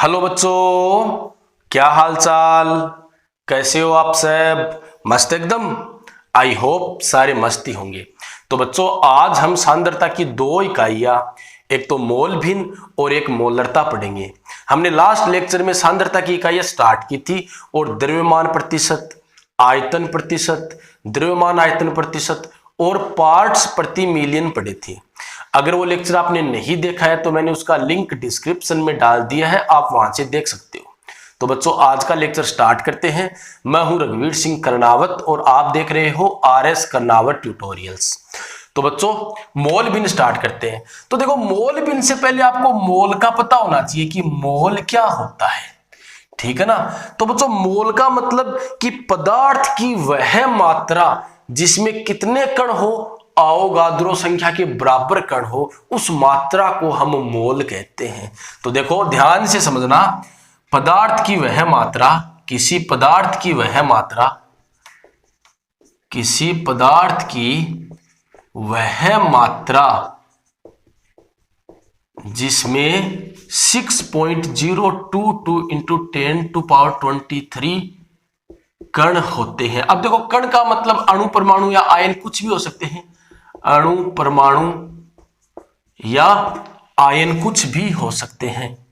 Hello बच्चों, क्या हाल चाल, कैसे हो आप सब? मस्त एकदम। आई होप सारे मस्ती होंगे। तो बच्चों, आज हम सांद्रता की दो इकाइयां, एक तो मोल भिन्न और एक मोलरता पढ़ेंगे। हमने लास्ट लेक्चर में सांद्रता की इकाइयां स्टार्ट की थी और द्रव्यमान प्रतिशत, आयतन प्रतिशत, द्रव्यमान आयतन प्रतिशत और पार्ट्स प्रति मिलियन पढ़ी थी। अगर वो लेक्चर आपने नहीं देखा है तो मैंने उसका लिंक डिस्क्रिप्शन में डाल दिया है, आप वहां से देख सकते हो। तो बच्चों, आज का लेक्चर स्टार्ट करते हैं। मैं हूं रघुवीर सिंह कर्नावत और आप देख रहे हो RS कर्नावत ट्यूटोरियल्स। तो बच्चों, मोल भिन्न स्टार्ट करते हैं। तो देखो, मोल भिन्न से पहले आपको मोल का पता होना चाहिए कि मोल क्या होता है। ठीक है ना? तो बच्चों, मोल का मतलब कि पदार्थ की वह मात्रा जिसमें कितने कण हो, अवोगाद्रो संख्या के बराबर कण हो, उस मात्रा को हम मोल कहते हैं। तो देखो, ध्यान से समझना, पदार्थ की वह मात्रा, किसी पदार्थ की वह मात्रा, किसी पदार्थ की वह मात्रा जिसमें 6.022 इंटू 10⁻23 कण होते हैं। अब देखो, कण का मतलब अणु, परमाणु या आयन कुछ भी हो सकते हैं। अणु, परमाणु या आयन कुछ भी हो सकते हैं।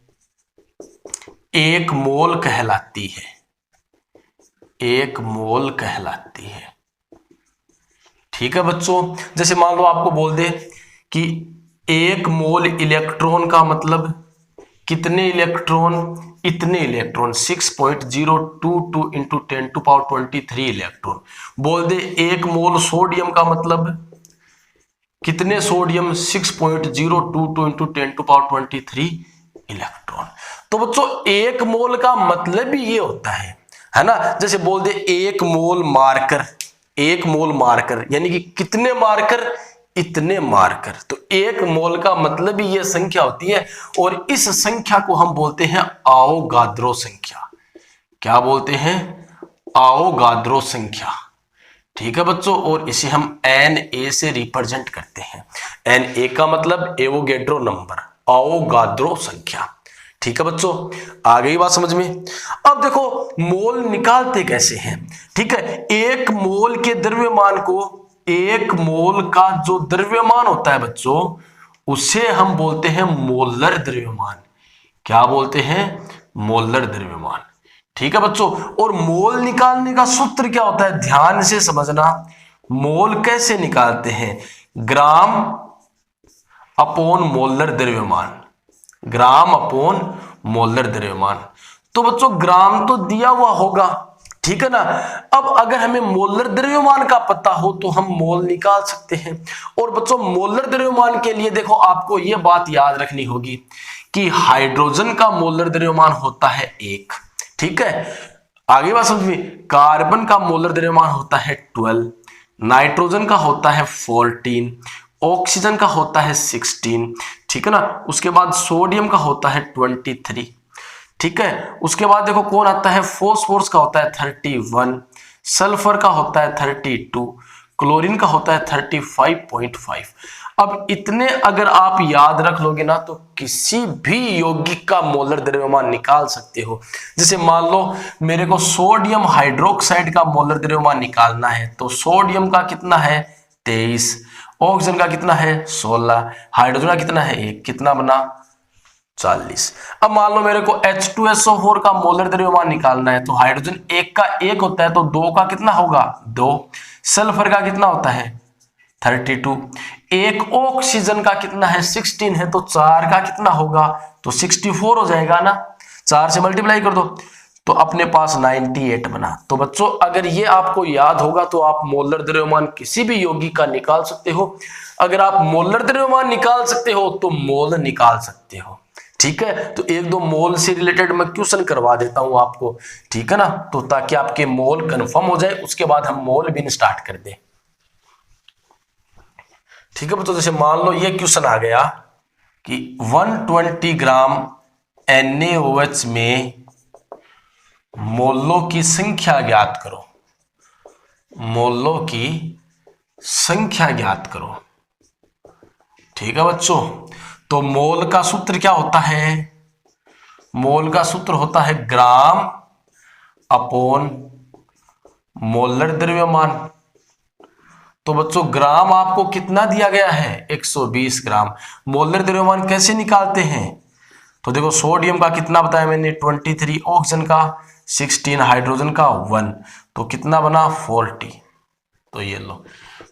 एक मोल कहलाती है, एक मोल कहलाती है। ठीक है बच्चों, जैसे मान लो आपको बोल दे कि एक मोल इलेक्ट्रॉन का मतलब कितने इलेक्ट्रॉन, इतने इलेक्ट्रॉन, 6.022 इंटू 10⁻23 इलेक्ट्रॉन। बोल दे एक मोल सोडियम का मतलब कितने सोडियम, 6.022 इंटू 10⁻23 इलेक्ट्रॉन। तो बच्चों, एक मोल का मतलब ही ये होता है ना? जैसे बोल दे एक मोल मार्कर, एक मोल मार्कर यानी कि कितने मार्कर, इतने मार्कर। तो एक मोल का मतलब ही यह संख्या होती है और इस संख्या को हम बोलते हैं अवोगाद्रो संख्या। क्या बोलते हैं? अवोगाद्रो संख्या। ठीक है बच्चों, और इसे हम Na से रिप्रेजेंट करते हैं। Na का मतलब एवोगैड्रो नंबर, अवोगाद्रो संख्या। ठीक है बच्चों, आ गई बात समझ में? अब देखो, मोल निकालते कैसे हैं। ठीक है, एक मोल के द्रव्यमान को, एक मोल का जो द्रव्यमान होता है बच्चों, उसे हम बोलते हैं मोलर द्रव्यमान। क्या बोलते हैं? मोलर द्रव्यमान। ठीक है बच्चों, और मोल निकालने का सूत्र क्या होता है, ध्यान से समझना। मोल कैसे निकालते हैं? ग्राम अपॉन मोलर द्रव्यमान, ग्राम अपॉन मोलर द्रव्यमान। तो बच्चों, ग्राम तो दिया हुआ होगा, ठीक है ना? अब अगर हमें मोलर द्रव्यमान का पता हो तो हम मोल निकाल सकते हैं। और बच्चों, मोलर द्रव्यमान के लिए देखो, आपको यह बात याद रखनी होगी कि हाइड्रोजन का मोलर द्रव्यमान होता है 1। ठीक है, आगे बात समझ में। कार्बन का मोलर द्रव्यमान होता है 12, नाइट्रोजन का होता है 14, ऑक्सीजन का होता है 16। ठीक है ना? उसके बाद सोडियम का होता है 23। ठीक है, उसके बाद देखो कौन आता है, फोस्फोरस का होता है 31, सल्फर का होता है 32, क्लोरीन का होता है 35.5। अब इतने अगर आप याद रख लोगे ना तो किसी भी यौगिक का मोलर द्रव्यमान निकाल सकते हो। जैसे मान लो मेरे को सोडियम हाइड्रोक्साइड का मोलर द्रव्यमान निकालना है, तो सोडियम का कितना है 23, ऑक्सीजन का कितना है 16, हाइड्रोजन का कितना है 1, कितना बना 40। अब मान लो मेरे को H2SO4 का मोलर द्रव्यमान निकालना है, तो हाइड्रोजन एक का 1 होता है तो 2 का कितना होगा 2, सल्फर का कितना होता है 32, एक ऑक्सीजन का कितना है 16 है तो 4 का कितना होगा तो 64 हो जाएगा ना, 4 से मल्टीप्लाई कर दो तो अपने पास 98 बना। तो बच्चों, अगर ये आपको याद होगा तो आप मोलर द्रव्यमान किसी भी यौगिक का निकाल सकते हो। अगर आप मोलर द्रव्यमान निकाल सकते हो तो मोल निकाल सकते हो। ठीक है, तो एक दो मोल से रिलेटेड मैं क्वेश्चन करवा देता हूं आपको, ठीक है ना, तो ताकि आपके मोल कंफर्म हो जाए, उसके बाद हम मोल भिन्न स्टार्ट कर दें। ठीक है, तो जैसे मान लो ये क्वेश्चन आ गया कि 120 ग्राम NaOH में मोलों की संख्या ज्ञात करो, मोलों की संख्या ज्ञात करो। ठीक है बच्चों, तो मोल का सूत्र क्या होता है, मोल का सूत्र होता है ग्राम अपॉन मोलर द्रव्यमान। तो बच्चों ग्राम आपको कितना दिया गया है 120 ग्राम। मोलर द्रव्यमान कैसे निकालते हैं? तो देखो सोडियम का कितना बताया मैंने 23, ऑक्सीजन का 16, हाइड्रोजन का 1, तो कितना बना 40। तो ये लो,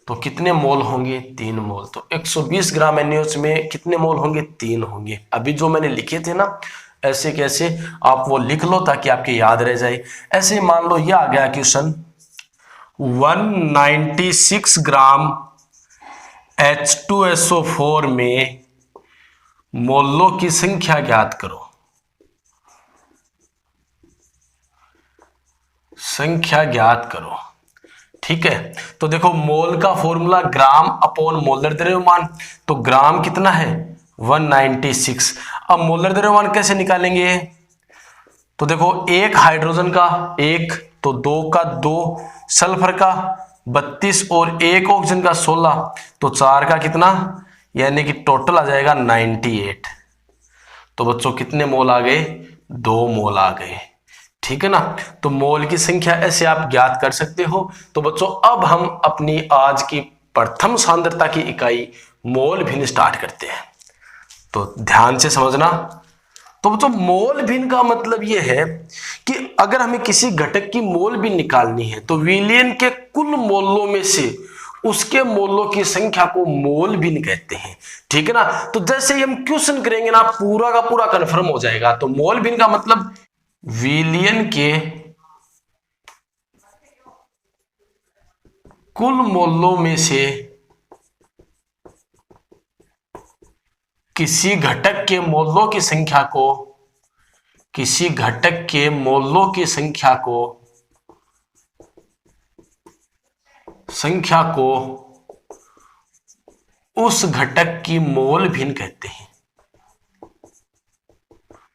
तो कितने मोल होंगे 3 मोल। तो 120 ग्राम NaOH में कितने मोल होंगे 3 होंगे। अभी जो मैंने लिखे थे ना ऐसे कैसे आप वो लिख लो ताकि आपके याद रह जाए। ऐसे मान लो ये आ गया क्वेश्चन 196 ग्राम H2SO4 में मोलों की संख्या ज्ञात करो। संख्या ज्ञात करो, ठीक है। तो देखो मोल का फॉर्मूला ग्राम अपॉन मोलर द्रव्यमान, तो ग्राम कितना है 196। अब मोलर द्रव्यमान कैसे निकालेंगे? तो देखो एक हाइड्रोजन का 1, तो 2 का 2, सल्फर का 32 और एक ऑक्सीजन का 16, तो 4 का कितना, यानी कि टोटल आ जाएगा 98। तो बच्चों कितने मोल आ गए 2 मोल आ गए, ठीक है ना। तो मोल की संख्या ऐसे आप ज्ञात कर सकते हो। तो बच्चों अब हम अपनी आज की प्रथम सांद्रता की इकाई मोल भिन्न स्टार्ट करते हैं। तो ध्यान से समझना। तो बच्चों मोल भिन्न का मतलब यह है कि अगर हमें किसी घटक की मोल भिन्न निकालनी है तो विलयन के कुल मोलों में से उसके मोलों की संख्या को मोल भिन्न कहते हैं, ठीक है ना। तो जैसे ही हम क्वेश्चन करेंगे ना पूरा का पूरा कंफर्म हो जाएगा। तो मोल भिन्न का मतलब विलयन के कुल मोलों में से किसी घटक के मोलों की संख्या को, किसी घटक के मोलों की संख्या को उस घटक की मोल भिन्न कहते हैं।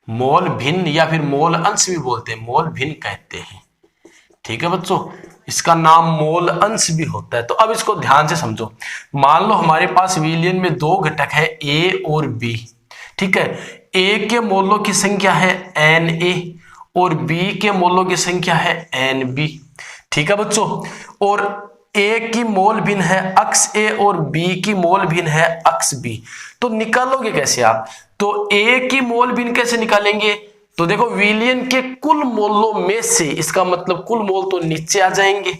मोल भिन्न या फिर मोल अंश भी बोलते हैं, मोल भिन्न कहते हैं, ठीक है बच्चों। इसका नाम मोल अंश भी होता है। तो अब इसको ध्यान से समझो। मान लो हमारे पास विलयन में 2 घटक है A और B, ठीक है। A के मोलों की संख्या है Na और B के मोलों की संख्या है Nb, ठीक है बच्चों। और A की मोल भिन्न है अक्ष A और B की मोल भिन्न है अक्ष B। तो निकालोगे कैसे आप? तो A की मोल भिन्न कैसे निकालेंगे? तो देखो विलयन के कुल मोलों में से, इसका मतलब कुल मोल तो नीचे आ जाएंगे।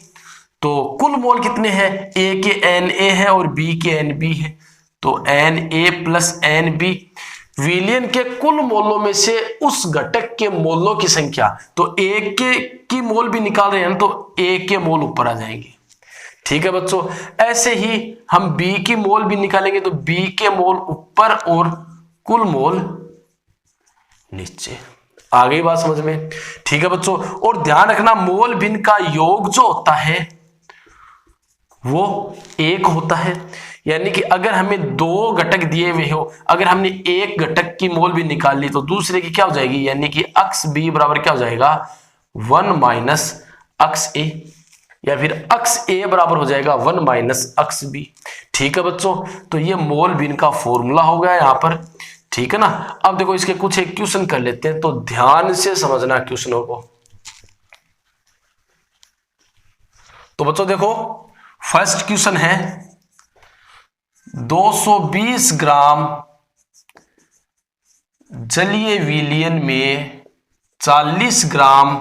तो कुल मोल कितने हैं? A के Na है और B के Nb है, तो Na प्लस Nb। विलयन के कुल मोलों में से उस घटक के मोलों की संख्या, तो A की मोल भी निकाल रहे हैं तो A के मोल ऊपर आ जाएंगे, ठीक है बच्चों। ऐसे ही हम B की मोल भी निकालेंगे तो B के मोल ऊपर और कुल मोल नीचे। आ गई बात समझ में, ठीक है बच्चों। और ध्यान रखना मोल भिन्न का योग जो होता है वो 1 होता है। यानी कि अगर हमें 2 घटक दिए हुए हो, अगर हमने एक घटक की मोल भी निकाल ली तो दूसरे की क्या हो जाएगी, यानी कि अक्ष B बराबर क्या हो जाएगा 1 माइनस अक्ष A, या फिर अक्ष A बराबर हो जाएगा 1 माइनस अक्ष B, ठीक है बच्चों। तो ये मोल भिन्न का फॉर्मूला हो गया यहाँ पर, ठीक है ना। अब देखो इसके कुछ एक क्वेश्चन कर लेते हैं, तो ध्यान से समझना क्वेश्चनों को। तो बच्चों देखो फर्स्ट क्वेश्चन है 220 ग्राम जलीय विलयन में 40 ग्राम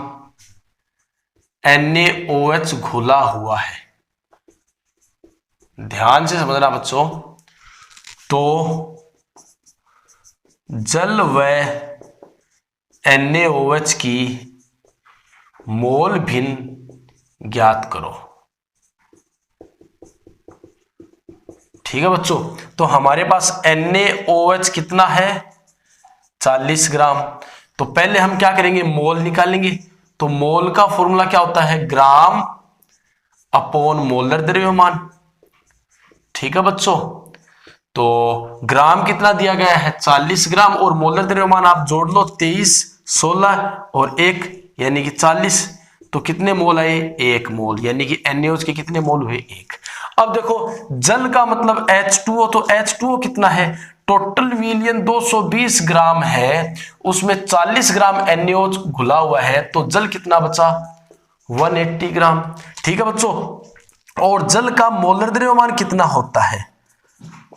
NaOH घुला हुआ है। ध्यान से समझना बच्चों। तो जल व NaOH की मोल भिन्न ज्ञात करो, ठीक है बच्चों। तो हमारे पास NaOH कितना है 40 ग्राम। तो पहले हम क्या करेंगे मोल निकालेंगे। तो मोल का फॉर्मूला क्या होता है ग्राम अपॉन मोलर द्रव्यमान, ठीक है बच्चों। तो ग्राम कितना दिया गया है 40 ग्राम और मोलर द्रव्यमान आप जोड़ लो 23, 16 और 1 यानी कि 40। तो कितने मोल आए 1 मोल, यानी कि NaOH के कितने मोल हुए 1। अब देखो जल का मतलब H2O, तो H2O कितना है टोटल विलियन 220 ग्राम है, उसमें 40 ग्राम NaOH घुला हुआ है, तो जल कितना बचा 180 ग्राम। ठीक है बच्चों, और जल का मोलर द्रव्यमान कितना होता है,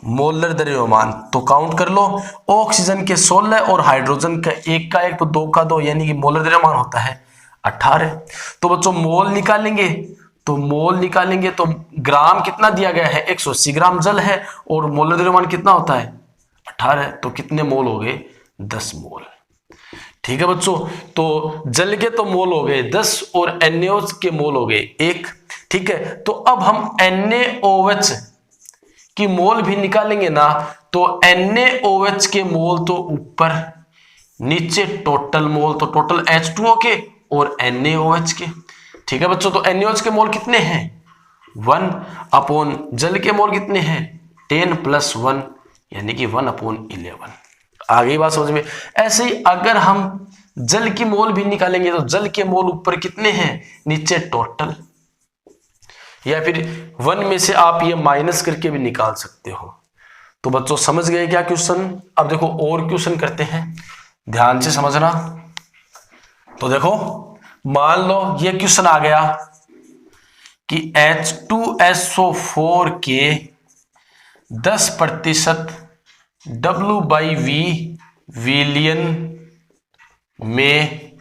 मोलर द्रव्यमान तो काउंट कर लो, ऑक्सीजन के 16 और हाइड्रोजन का 1 का 1 तो 2 का 2, यानी कि मोलर द्रव्यमान होता है 18। तो बच्चों मोल निकालेंगे, तो ग्राम कितना दिया गया है 180 ग्राम जल है, और मोलर द्रव्यमान कितना होता है 18, तो कितने मोल हो गए 10 मोल। ठीक है बच्चों, तो जल के तो मोल हो गए 10 और NaOH के मोल हो गए 1। ठीक है, तो अब हम NaOH की मोल भी निकालेंगे ना, तो NaOH के मोल तो ऊपर, नीचे टोटल मोल तो टोटल H2O के और NaOH के। ठीक है बच्चों, तो NaOH के मोल कितने हैं 1 अपॉन जल के मोल कितने हैं 10 + 1 यानी कि 1/11। आ गई बात समझ में। ऐसे ही अगर हम जल की मोल भी निकालेंगे, तो जल के मोल ऊपर कितने हैं नीचे टोटल, या फिर 1 में से आप ये माइनस करके भी निकाल सकते हो। तो बच्चों समझ गए क्या क्वेश्चन। अब देखो और क्वेश्चन करते हैं, ध्यान से समझना। तो देखो मान लो ये क्वेश्चन आ गया कि H2SO4 के 10% W/V विलियन में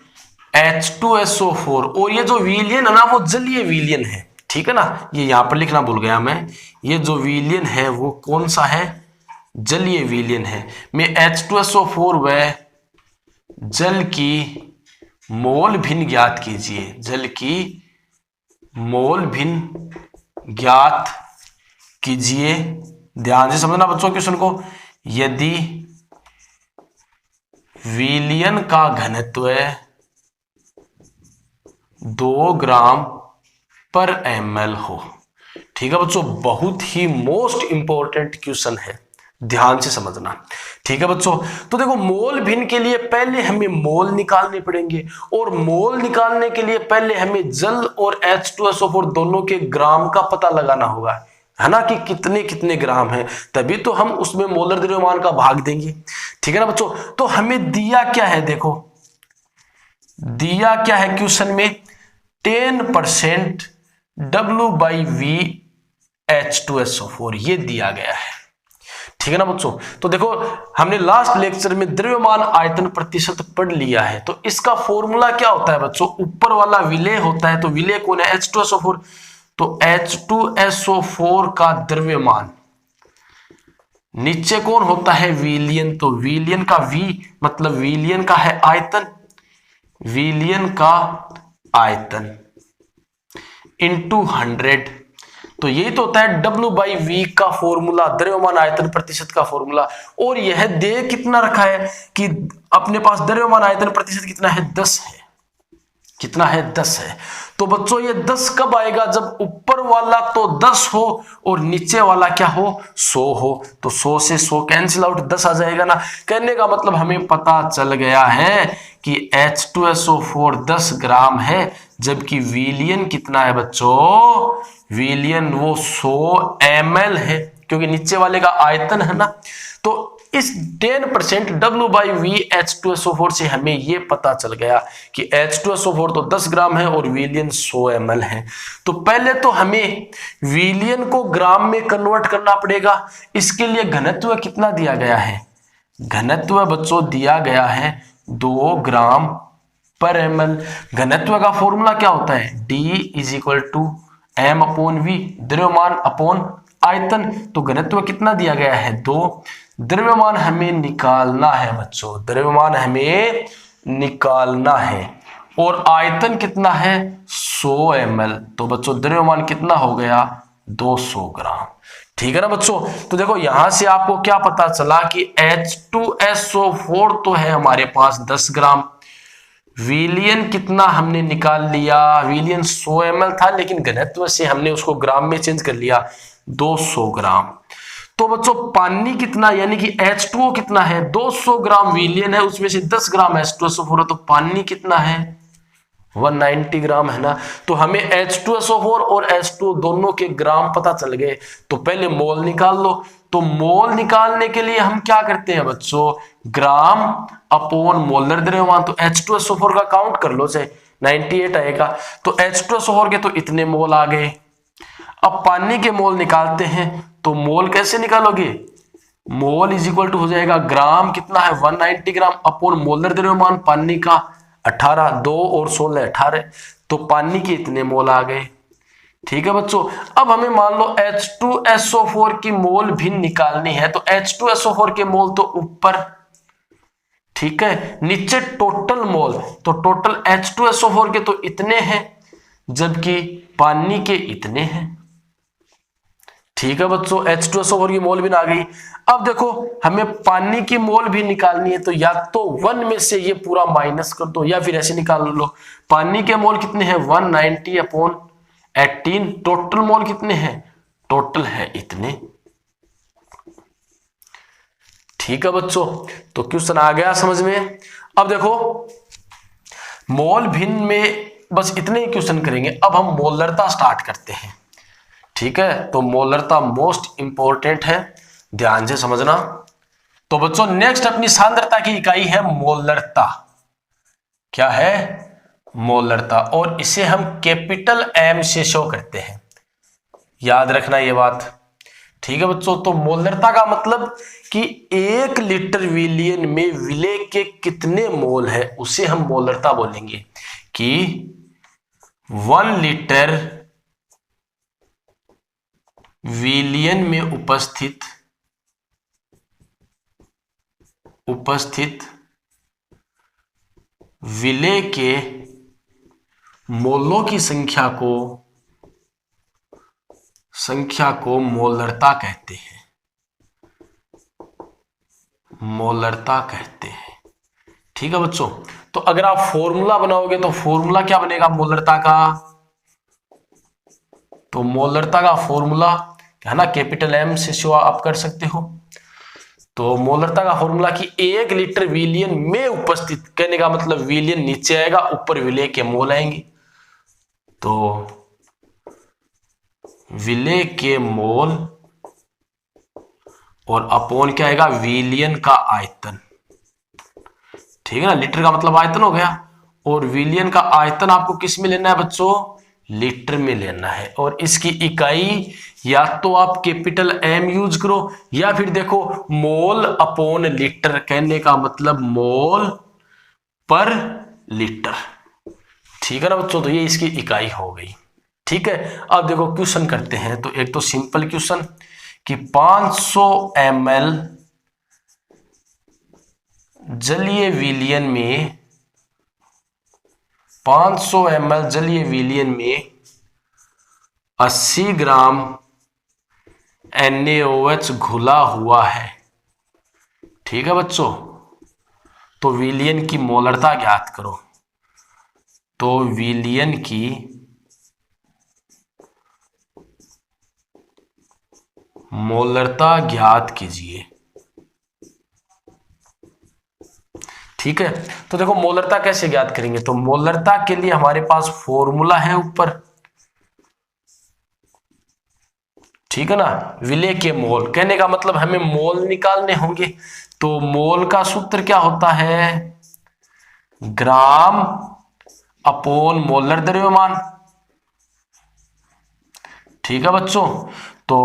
H2SO4, और ये जो विलियन है ना वो जलीय विलियन है। ठीक है ना, ये यहां पर लिखना भूल गया मैं, ये जो विलियन है वो कौन सा है जलीय विलियन है। में H2SO4 व जल की मोल भिन्न ज्ञात कीजिए, जल की मोल भिन्न ज्ञात कीजिए। ध्यान से समझना बच्चों क्वेश्चन को। यदि विलियन का घनत्व 2 ग्राम पर ml हो। ठीक है बच्चों, बहुत ही मोस्ट इंपॉर्टेंट क्वेश्चन है, ध्यान से समझना। ठीक है बच्चों, तो देखो मोल भिन्न के लिए पहले हमें मोल निकालने पड़ेंगे, और मोल निकालने के लिए पहले हमें जल और H2SO4 दोनों के ग्राम का पता लगाना होगा, है ना, कि कितने कितने ग्राम है, तभी तो हम उसमें मोलर द्रव्यमान का भाग देंगे। ठीक है ना बच्चों, तो हमें दिया क्या है, देखो दिया क्या है क्वेश्चन में 10% W/V H2SO4 ये दिया गया है। ठीक है ना बच्चों, तो देखो हमने लास्ट लेक्चर में द्रव्यमान आयतन प्रतिशत पढ़ लिया है, तो इसका फॉर्मूला क्या होता है बच्चों, ऊपर वाला विलेय होता है, तो विलेय कौन है H2SO4, तो H2SO4 का द्रव्यमान, नीचे कौन होता है विलियन, तो विलियन का V मतलब विलियन का है आयतन, विलियन का आयतन इंटू 100, तो यही तो होता है W/V का फॉर्मूला, द्रव्यमान आयतन प्रतिशत का फॉर्मूला। और यह दे कितना रखा है कि अपने पास द्रव्यमान आयतन प्रतिशत कितना है 10 है, कितना है 10 है। तो बच्चों ये 10 कब आएगा, जब ऊपर वाला तो 10 हो और नीचे वाला क्या हो 100 हो, तो 100 से 100 कैंसिल आउट 10 आ जाएगा ना। कहने का मतलब हमें पता चल गया है कि H2SO4 10 ग्राम है, जबकि विलियन कितना है बच्चों, विलियन वो 100 ml है, क्योंकि नीचे वाले का आयतन है ना। तो इस 10% W/V H2SO4 से हमें ये पता चल गया कि H2SO4 तो 10 ग्राम है और विलियन 100 ml है। तो पहले तो हमें विलियन को ग्राम में कन्वर्ट करना पड़ेगा। इसके लिए घनत्व कितना दिया गया है, घनत्व बच्चों दिया गया है 2 ग्राम पर ml। घनत्व का फॉर्मूला क्या होता है, D = m/V, द्रव्यमान अपॉन आयतन। तो घनत्व कितना दिया गया है 2, द्रव्यमान हमें निकालना है बच्चों, द्रव्यमान हमें निकालना है, और आयतन कितना है 100 ml। तो बच्चों द्रव्यमान कितना हो गया 200 ग्राम। ठीक है ना बच्चों, तो देखो यहां से आपको क्या पता चला कि H2SO4 तो है हमारे पास 10 ग्राम, विलियन कितना हमने निकाल लिया, विलियन 100 ml था, लेकिन घनत्व से हमने उसको ग्राम में चेंज कर लिया 200 ग्राम। तो बच्चों पानी कितना, यानी कि H2O कितना है 200 ग्राम विलियन है, उसमें से 10 ग्राम H2SO4 है, तो पानी कितना है 190 ग्राम है ना। तो हमें H2SO4 और H2O दोनों के ग्राम पता चल गए। तो पहले मोल निकाल लो, तो मोल निकालने के लिए हम क्या करते हैं बच्चों, ग्राम अपॉन मोलर द्रव्यमान। तो H2SO4 का काउंट कर लो, से 98 आएगा, तो H2SO4 के तो इतने मोल आ गए। अब पानी के मोल निकालते हैं, तो मोल कैसे निकालोगे, मोल इज इक्वल टू हो जाएगा ग्राम कितना है 190 ग्राम अपॉन मोलर द्रव्यमान पानी का 18, 2 और 16 18, तो पानी के इतने मोल आ गए। ठीक है बच्चों, अब हमें मान लो H2SO4 की मोल भी निकालनी है, तो H2SO4 के मोल तो ऊपर, ठीक है, नीचे टोटल मोल, तो टोटल H2SO4 के तो इतने हैं जबकि पानी के इतने हैं। ठीक है बच्चों, H2SO4 की मोल भी आ गई। अब देखो हमें पानी की मोल भी निकालनी है, तो या तो 1 में से ये पूरा माइनस कर दो या फिर ऐसे निकाल लो। पानी के मोल कितने हैं 190 अपॉन 18, टोटल मोल कितने हैं, टोटल है इतने। ठीक है बच्चों, तो क्वेश्चन आ गया समझ में। अब देखो मोल भिन्न में बस इतने ही क्वेश्चन करेंगे। अब हम मोलरता स्टार्ट करते हैं। ठीक है, तो मोलरता मोस्ट इंपॉर्टेंट है, ध्यान से समझना। तो बच्चों नेक्स्ट अपनी सांद्रता की इकाई है मोलरता। क्या है, मोलरता, और इसे हम कैपिटल M से शो करते हैं, याद रखना ये बात। ठीक है बच्चों, तो मोलरता का मतलब कि 1 लीटर विलियन में विलेय के कितने मोल है उसे हम मोलरता बोलेंगे, कि 1 लीटर विलियन में उपस्थित विलेय के मोलों की संख्या को मोलरता कहते हैं, मोलरता कहते हैं। ठीक है बच्चों, तो अगर आप फॉर्मूला बनाओगे तो फॉर्मूला क्या बनेगा मोलरता का, तो मोलरता का फॉर्मूला है ना, कैपिटल M से शो आप कर सकते हो। तो मोलरता का फॉर्मूला कि 1 लीटर विलियन में उपस्थित, कहने का मतलब विलियन नीचे आएगा, ऊपर विलेय के मोल आएंगे, तो विलेय के मोल और अपॉन क्या आएगा, विलियन का आयतन। ठीक है ना, लीटर का मतलब आयतन हो गया, और विलियन का आयतन आपको किस में लेना है बच्चों, लीटर में लेना है। और इसकी इकाई या तो आप कैपिटल M यूज करो, या फिर देखो मोल अपॉन लीटर, कहने का मतलब मोल पर लीटर। ठीक है ना बच्चों, तो ये इसकी इकाई हो गई। ठीक है, अब देखो क्वेश्चन करते हैं। तो एक तो सिंपल क्वेश्चन कि 500 ml जलीय विलयन में 500 ml जलीय विलयन में 80 ग्राम NaOH घुला हुआ है। ठीक है बच्चों, तो विलयन की मोलरता ज्ञात करो। तो विलयन की मोलरता ज्ञात कीजिए। ठीक है, तो देखो मोलरता कैसे ज्ञात करेंगे, तो मोलरता के लिए हमारे पास फॉर्मूला है ऊपर। ठीक है ना, विलेय के मोल, कहने का मतलब हमें मोल निकालने होंगे। तो मोल का सूत्र क्या होता है, ग्राम अपॉन मोलर द्रव्यमान। ठीक है बच्चों, तो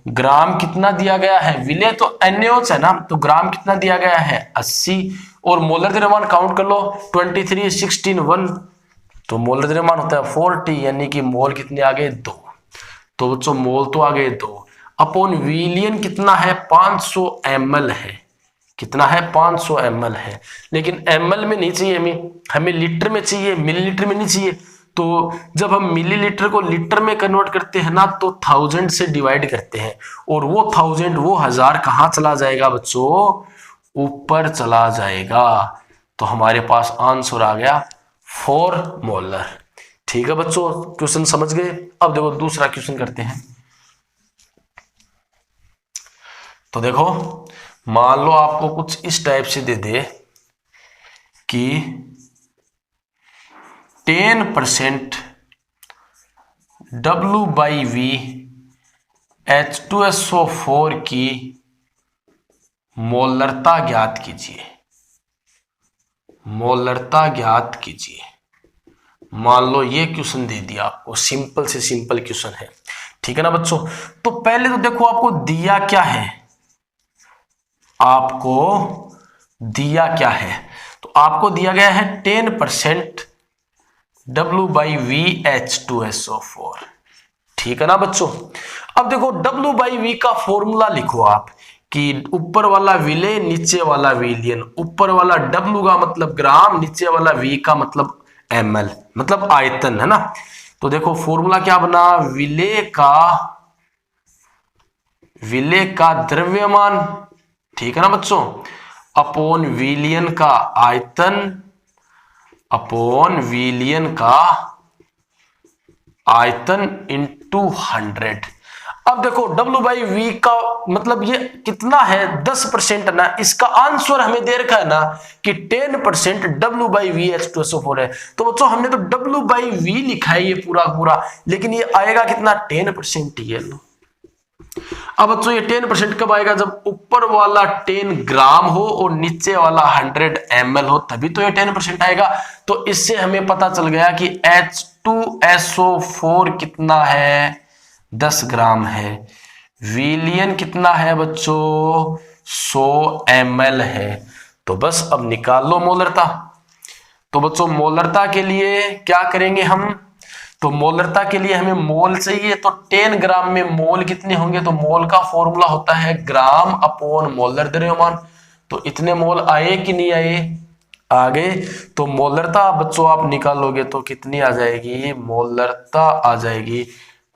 ग्राम कितना दिया गया है, विलेय तो NaOH है ना, तो ग्राम कितना दिया गया है 80, और मोलर द्रव्यमान काउंट कर लो 23, 16, 1, तो मोलर द्रव्यमान होता है 40, यानी कि मोल कितने आ गए 2। तो बच्चों मोल तो आ गए 2, अपॉन विलियन कितना है 500 ml है, कितना है 500 ml है, लेकिन ml में नहीं चाहिए हमें लीटर में चाहिए, मिलीलीटर में नहीं चाहिए। तो जब हम मिलीलीटर को लीटर में कन्वर्ट करते हैं ना, तो 1000 से डिवाइड करते हैं, और वो 1000 वो 1000 कहाँ चला जाएगा बच्चों, ऊपर चला जाएगा। तो हमारे पास आंसर आ गया 4 मोलर। ठीक है बच्चों, क्वेश्चन समझ गए। अब देखो दूसरा क्वेश्चन करते हैं। तो देखो मान लो आपको कुछ इस टाइप से दे दे कि 10% W/V H2SO4 की मोलरता ज्ञात कीजिए, मोलरता ज्ञात कीजिए। मान लो ये क्वेश्चन दे दिया आपको, सिंपल से सिंपल क्वेश्चन है, ठीक है ना बच्चों। तो पहले तो देखो आपको दिया क्या है, आपको दिया क्या है, तो आपको दिया गया है 10% W/V(H2SO4), ठीक है ना बच्चों। अब देखो W/V का फॉर्मूला लिखो आप कि ऊपर वाला विले नीचे वाला विलियन, ऊपर वाला W का मतलब ग्राम, नीचे वाला V का मतलब ml, मतलब आयतन, है ना। तो देखो फॉर्मूला क्या बना, विले का द्रव्यमान, ठीक है ना बच्चों, अपॉन विलियन का आयतन, अपॉन विलियन का आयतन इंटू 100। अब देखो W/V का मतलब ये कितना है, 10% ना, इसका आंसर हमें दे रखा है ना कि 10% W/V(H2SO4) है। तो बच्चों हमने तो W/V लिखा है ये पूरा पूरा, लेकिन ये आएगा कितना, 10% ये लो। अब बच्चों ये 10% कब आएगा, जब ऊपर वाला 10 ग्राम हो और नीचे वाला 100 ml हो, तभी तो ये 10% आएगा। तो इससे हमें पता चल गया कि H2SO4 कितना है, 10 ग्राम है। विलियन कितना है बच्चों, 100 ml है। तो बस अब निकाल लो मोलरता। तो बच्चों मोलरता के लिए क्या करेंगे हम, तो मोलरता के लिए हमें मोल चाहिए, तो 10 ग्राम में मोल कितने होंगे, तो मोल का फॉर्मूला होता है ग्राम अपॉन मोलर द्रव्यमान। तो इतने मोल आए कि नहीं आए, आ गए। तो मोलरता बच्चों आप निकालोगे तो कितनी आ जाएगी, मोलरता आ जाएगी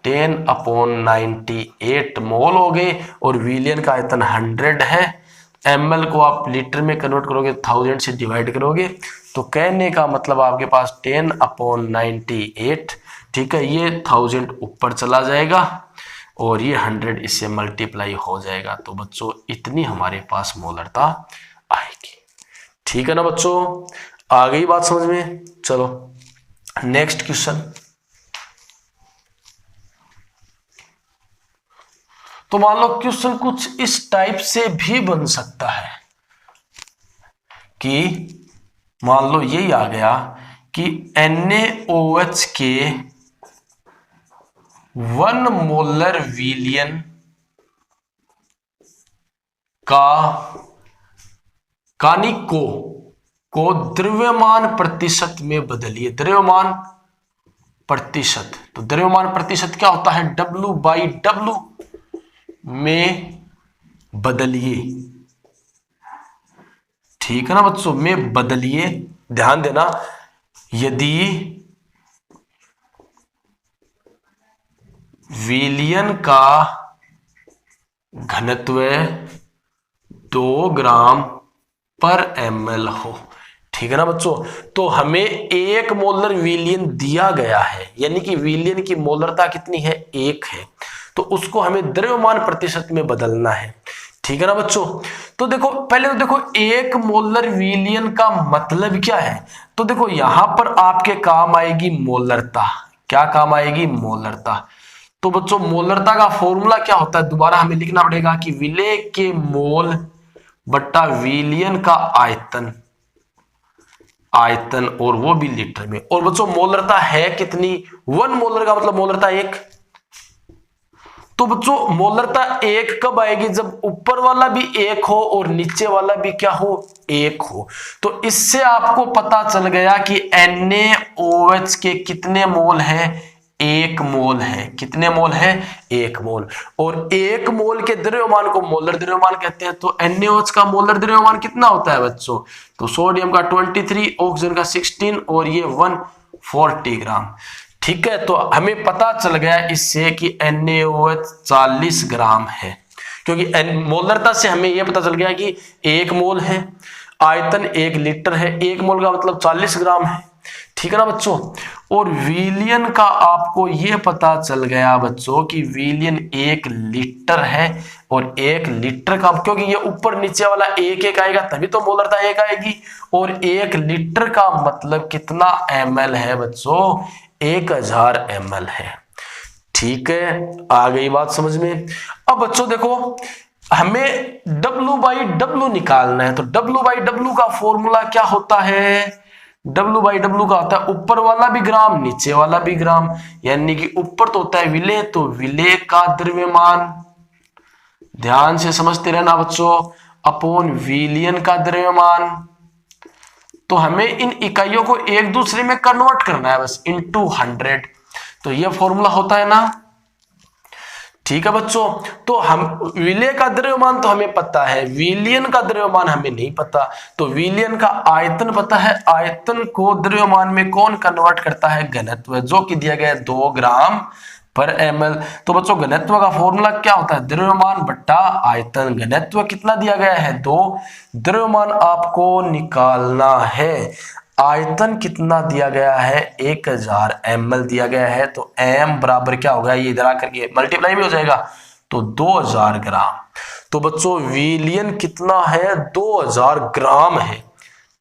10/98 मोल हो गए, और विलियन का आयतन 100 है। ml को आप लीटर में कन्वर्ट करोगे, 1000 से डिवाइड करोगे, तो कहने का मतलब आपके पास 10/98, ठीक है, ये 1000 ऊपर चला जाएगा और ये 100 इससे मल्टीप्लाई हो जाएगा। तो बच्चों इतनी हमारे पास मोलरता आएगी, ठीक है ना बच्चों। आ गई बात समझ में। चलो नेक्स्ट क्वेश्चन। तो मान लो क्वेश्चन कुछ इस टाइप से भी बन सकता है कि मान लो यही आ गया कि NaOH के 1 मोलर विलियन को द्रव्यमान प्रतिशत में बदलिए, द्रव्यमान प्रतिशत। तो द्रव्यमान प्रतिशत क्या होता है, W/W में बदलिए, ठीक है ना बच्चों, में बदलिए। ध्यान देना, यदि विलियन का घनत्व 2 ग्राम पर ml हो, ठीक है ना बच्चों, तो हमें 1 मोलर विलियन दिया गया है, यानी कि विलियन की मोलरता कितनी है, 1 है। तो उसको हमें द्रव्यमान प्रतिशत में बदलना है, ठीक है ना बच्चों। तो देखो पहले तो देखो 1 मोलर विलियन का मतलब क्या है, तो देखो यहां पर आपके काम आएगी मोलरता। क्या काम आएगी, मोलरता। तो बच्चों मोलरता का फॉर्मूला क्या होता है, दोबारा हमें लिखना पड़ेगा कि विले के मोल बट्टा विलियन का आयतन, आयतन और वो भी लीटर में। और बच्चों मोलरता है कितनी, 1 मोलर का मतलब मोलरता 1। तो बच्चों मोलरता 1 कब आएगी, जब ऊपर वाला भी 1 हो और नीचे वाला भी क्या हो, 1 हो। तो इससे आपको पता चल गया कि NaOH के कितने मोल है, 1 मोल है। कितने मोल है, 1 मोल। और 1 मोल के द्रव्यमान को मोलर द्रव्यमान कहते हैं। तो NaOH का मोलर द्रव्यमान कितना होता है बच्चों, तो सोडियम का 23, ऑक्सीजन का 16 और ये 140 ग्राम, ठीक है। तो हमें पता चल गया इससे कि NaOH 40 ग्राम है, क्योंकि मोलरता से हमें यह पता चल गया कि 1 मोल है, आयतन 1 लीटर है, 1 मोल का मतलब 40 ग्राम है, ठीक है ना बच्चों। और विलियन का आपको यह पता चल गया बच्चों कि विलियन 1 लीटर है, और 1 लीटर का, क्योंकि ये ऊपर नीचे वाला 1 आएगा तभी तो मोलरता 1 आएगी। और 1 लीटर का मतलब कितना ml है बच्चों, 1000 ml है, ठीक है, आ गई बात समझ में। अब बच्चों देखो, हमें W/W निकालना है, तो W/W का फॉर्मूला क्या होता है? W/W का होता है ऊपर वाला भी ग्राम नीचे वाला भी ग्राम, यानी कि ऊपर तो होता है विलेय, तो विलेय का द्रव्यमान, ध्यान से समझते रहना बच्चों, अपॉन विलयन का द्रव्यमान। तो हमें इन इकाइयों को एक दूसरे में कन्वर्ट करना है बस, इनटू 100। तो यह फॉर्मूला होता है ना, ठीक है बच्चों। तो हम विलेय का द्रव्यमान तो हमें पता है, विलयन का द्रव्यमान हमें नहीं पता। तो विलयन का आयतन पता है, आयतन को द्रव्यमान में कौन कन्वर्ट करता है? घनत्व, जो कि दिया गया है 2 ग्राम पर ml। तो बच्चों घनत्व का फॉर्मूला क्या होता है? द्रव्यमान बट्टा आयतन। घनत्व कितना दिया गया है? 2। द्रव्यमान आपको निकालना है, आयतन कितना दिया गया है? 1000 ml दिया गया है। तो m बराबर क्या होगा? ये इधर आकर के मल्टीप्लाई भी हो जाएगा, तो 2000 ग्राम। तो बच्चों विलयन कितना है? 2000 ग्राम है,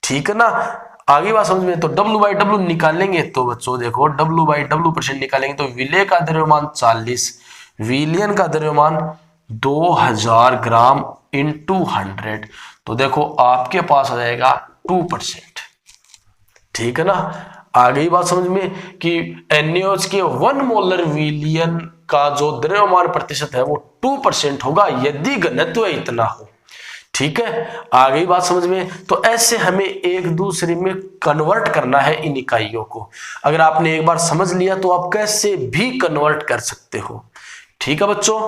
ठीक है ना। आगे बात समझ में। तो W/W निकालेंगे, तो बच्चों देखो W/W% निकालेंगे, तो विलेय का द्रव्यमान 40, विलयन का द्रव्यमान 2000 ग्राम इंटू 100। तो देखो आपके पास आ जाएगा 2%, ठीक है ना। आ गई बात समझ में कि NaOH के 1 मोलर विलयन का जो द्रव्यमान प्रतिशत है वो 2% होगा यदि घनत्व इतना हो, ठीक है। आ गई बात समझ में। तो ऐसे हमें एक दूसरे में कन्वर्ट करना है इन इकाइयों को। अगर आपने एक बार समझ लिया तो आप कैसे भी कन्वर्ट कर सकते हो, ठीक है बच्चों।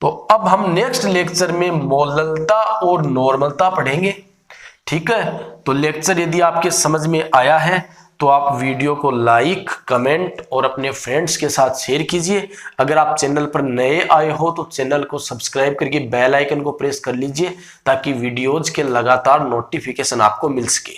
तो अब हम नेक्स्ट लेक्चर में मोललता और नॉर्मलता पढ़ेंगे, ठीक है। तो लेक्चर यदि आपके समझ में आया है तो आप वीडियो को लाइक, कमेंट और अपने फ्रेंड्स के साथ शेयर कीजिए। अगर आप चैनल पर नए आए हो तो चैनल को सब्सक्राइब करके बेल आइकन को प्रेस कर लीजिए, ताकि वीडियोज के लगातार नोटिफिकेशन आपको मिल सके।